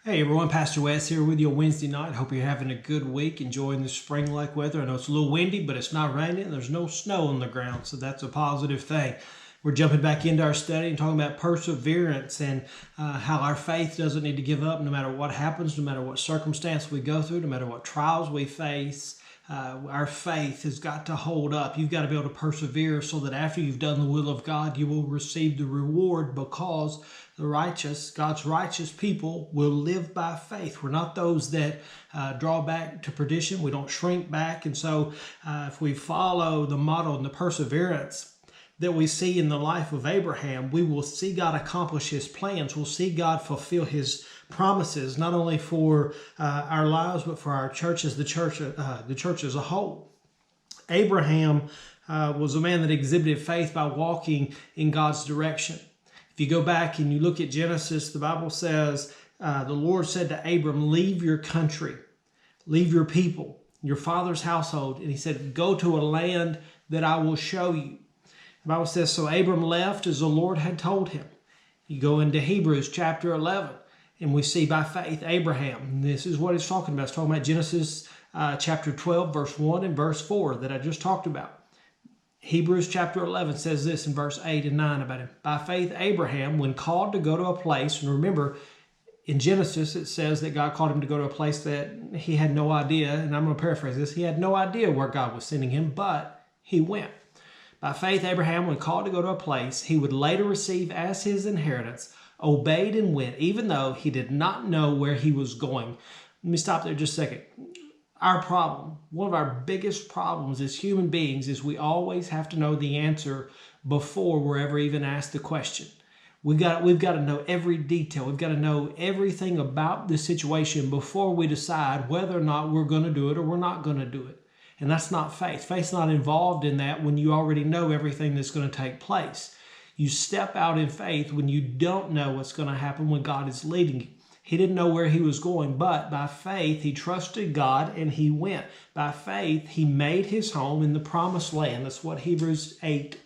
Hey everyone, Pastor Wes here with you on Wednesday night. Hope you're having a good week, enjoying the spring-like weather. I know it's a little windy, but it's not raining and there's no snow on the ground, so that's a positive thing. We're jumping back into our study and talking about perseverance and how our faith doesn't need to give up no matter what happens, no matter what circumstance we go through, no matter what trials we face. Our faith has got to hold up. You've got to be able to persevere so that after you've done the will of God, you will receive the reward, because God's righteous people will live by faith. We're not those that draw back to perdition. We don't shrink back. And so if we follow the model and the perseverance that we see in the life of Abraham, we will see God accomplish his plans. We'll see God fulfill his promises, not only for our lives, but for our churches, the church as a whole. Abraham was a man that exhibited faith by walking in God's direction. If you go back and you look at Genesis, the Bible says, the Lord said to Abram, leave your country, leave your people, your father's household. And he said, go to a land that I will show you. The Bible says, so Abram left as the Lord had told him. You go into Hebrews chapter 11, and we see by faith Abraham. This is what it's talking about. It's talking about Genesis chapter 12, verse 1 and verse 4 that I just talked about. Hebrews chapter 11 says this in verse 8 and 9 about him. By faith, Abraham, when called to go to a place, and remember, in Genesis, it says that God called him to go to a place that he had no idea, and I'm going to paraphrase this, he had no idea where God was sending him, but he went. By faith, Abraham, when called to go to a place he would later receive as his inheritance, obeyed and went, even though he did not know where he was going. Let me stop there just a second. Our problem, one of our biggest problems as human beings, is we always have to know the answer before we're ever even asked the question. We've got to know every detail. We've got to know everything about the situation before we decide whether or not we're going to do it or we're not going to do it. And that's not faith. Faith's not involved in that when you already know everything that's going to take place. You step out in faith when you don't know what's going to happen when God is leading you. He didn't know where he was going, but by faith, he trusted God and he went. By faith, he made his home in the promised land. That's what Hebrews 8,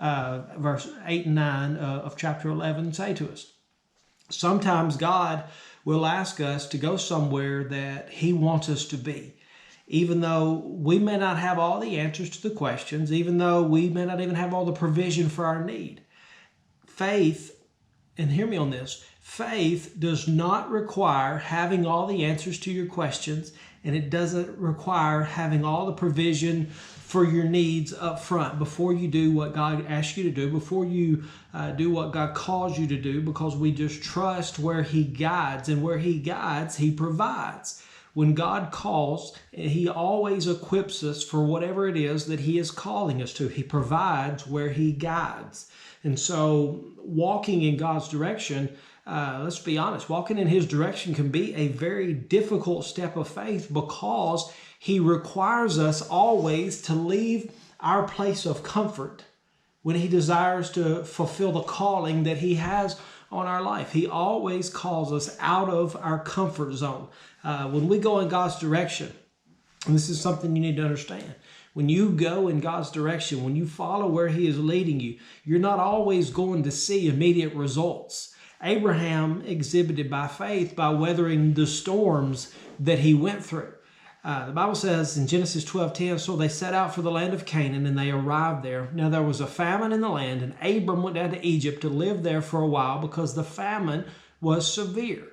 verse 8 and 9 of chapter 11 say to us. Sometimes God will ask us to go somewhere that he wants us to be. Even though we may not have all the answers to the questions, even though we may not even have all the provision for our need. Faith, and hear me on this, faith does not require having all the answers to your questions, and it doesn't require having all the provision for your needs up front before you do what God asks you to do, before you do what God calls you to do, because we just trust where he guides, and where he guides, he provides. When God calls, he always equips us for whatever it is that he is calling us to. He provides where he guides. And so walking in God's direction, let's be honest, walking in his direction can be a very difficult step of faith, because he requires us always to leave our place of comfort when he desires to fulfill the calling that he has on our life. He always calls us out of our comfort zone. When we go in God's direction, and this is something you need to understand, when you go in God's direction, when you follow where he is leading you, you're not always going to see immediate results. Abraham exhibited by faith by weathering the storms that he went through. The Bible says in Genesis 12:10, so they set out for the land of Canaan, and they arrived there. Now there was a famine in the land, and Abram went down to Egypt to live there for a while, because the famine was severe.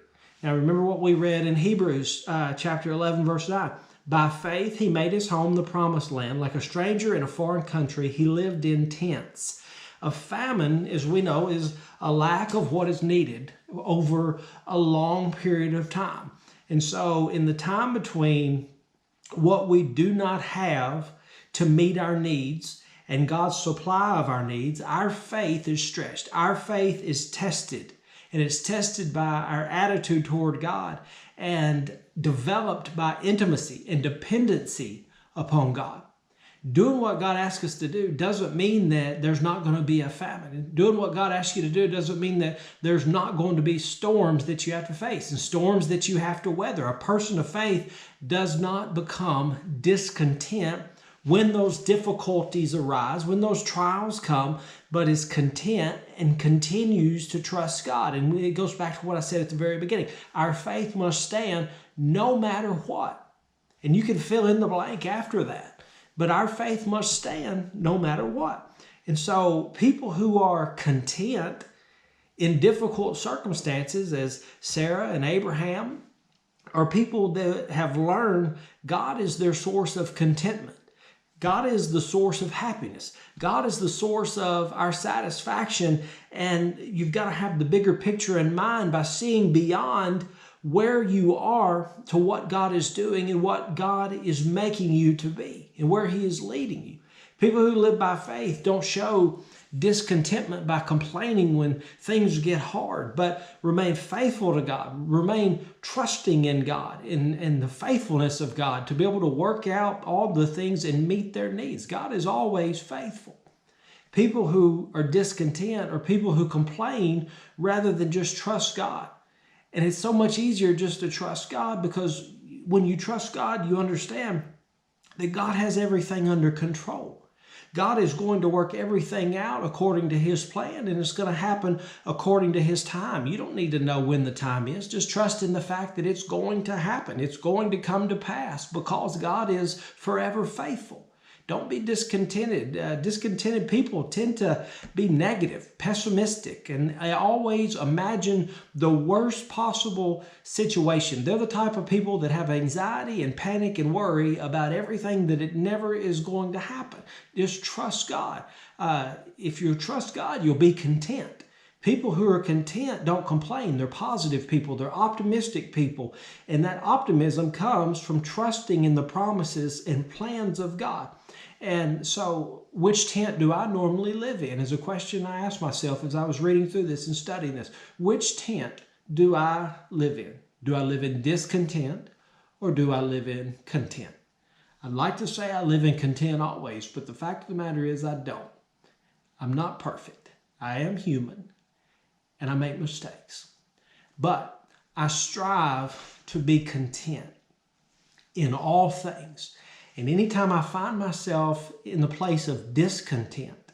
Now remember what we read in Hebrews chapter 11, verse 9. By faith he made his home the promised land. Like a stranger in a foreign country, he lived in tents. A famine, as we know, is a lack of what is needed over a long period of time. And so in the time between what we do not have to meet our needs and God's supply of our needs, our faith is stretched. Our faith is tested. And it's tested by our attitude toward God and developed by intimacy and dependency upon God. Doing what God asks us to do doesn't mean that there's not going to be a famine. Doing what God asks you to do doesn't mean that there's not going to be storms that you have to face and storms that you have to weather. A person of faith does not become discontent when those difficulties arise, when those trials come, but is content and continues to trust God. And it goes back to what I said at the very beginning. Our faith must stand no matter what. And you can fill in the blank after that. But our faith must stand no matter what. And so people who are content in difficult circumstances, as Sarah and Abraham, are people that have learned God is their source of contentment. God is the source of happiness. God is the source of our satisfaction. And you've got to have the bigger picture in mind by seeing beyond where you are to what God is doing and what God is making you to be and where He is leading you. People who live by faith don't show discontentment by complaining when things get hard, but remain faithful to God, remain trusting in God and the faithfulness of God to be able to work out all the things and meet their needs. God is always faithful. People who are discontent are people who complain rather than just trust God. And it's so much easier just to trust God, because when you trust God, you understand that God has everything under control. God is going to work everything out according to His plan, and it's going to happen according to His time. You don't need to know when the time is. Just trust in the fact that it's going to happen. It's going to come to pass because God is forever faithful. Don't be discontented. Discontented people tend to be negative, pessimistic, and they always imagine the worst possible situation. They're the type of people that have anxiety and panic and worry about everything that it never is going to happen. Just trust God. If you trust God, you'll be content. People who are content don't complain. They're positive people. They're optimistic people. And that optimism comes from trusting in the promises and plans of God. And so, which tent do I normally live in is a question I asked myself as I was reading through this and studying this. Which tent do I live in? Do I live in discontent or do I live in content? I'd like to say I live in content always, but the fact of the matter is I don't. I'm not perfect. I am human and I make mistakes. But I strive to be content in all things. And anytime I find myself in the place of discontent,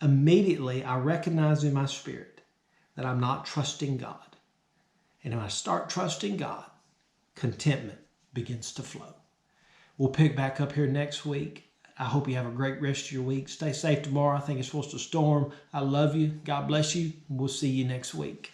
immediately I recognize in my spirit that I'm not trusting God. And when I start trusting God, contentment begins to flow. We'll pick back up here next week. I hope you have a great rest of your week. Stay safe tomorrow. I think it's supposed to storm. I love you. God bless you. We'll see you next week.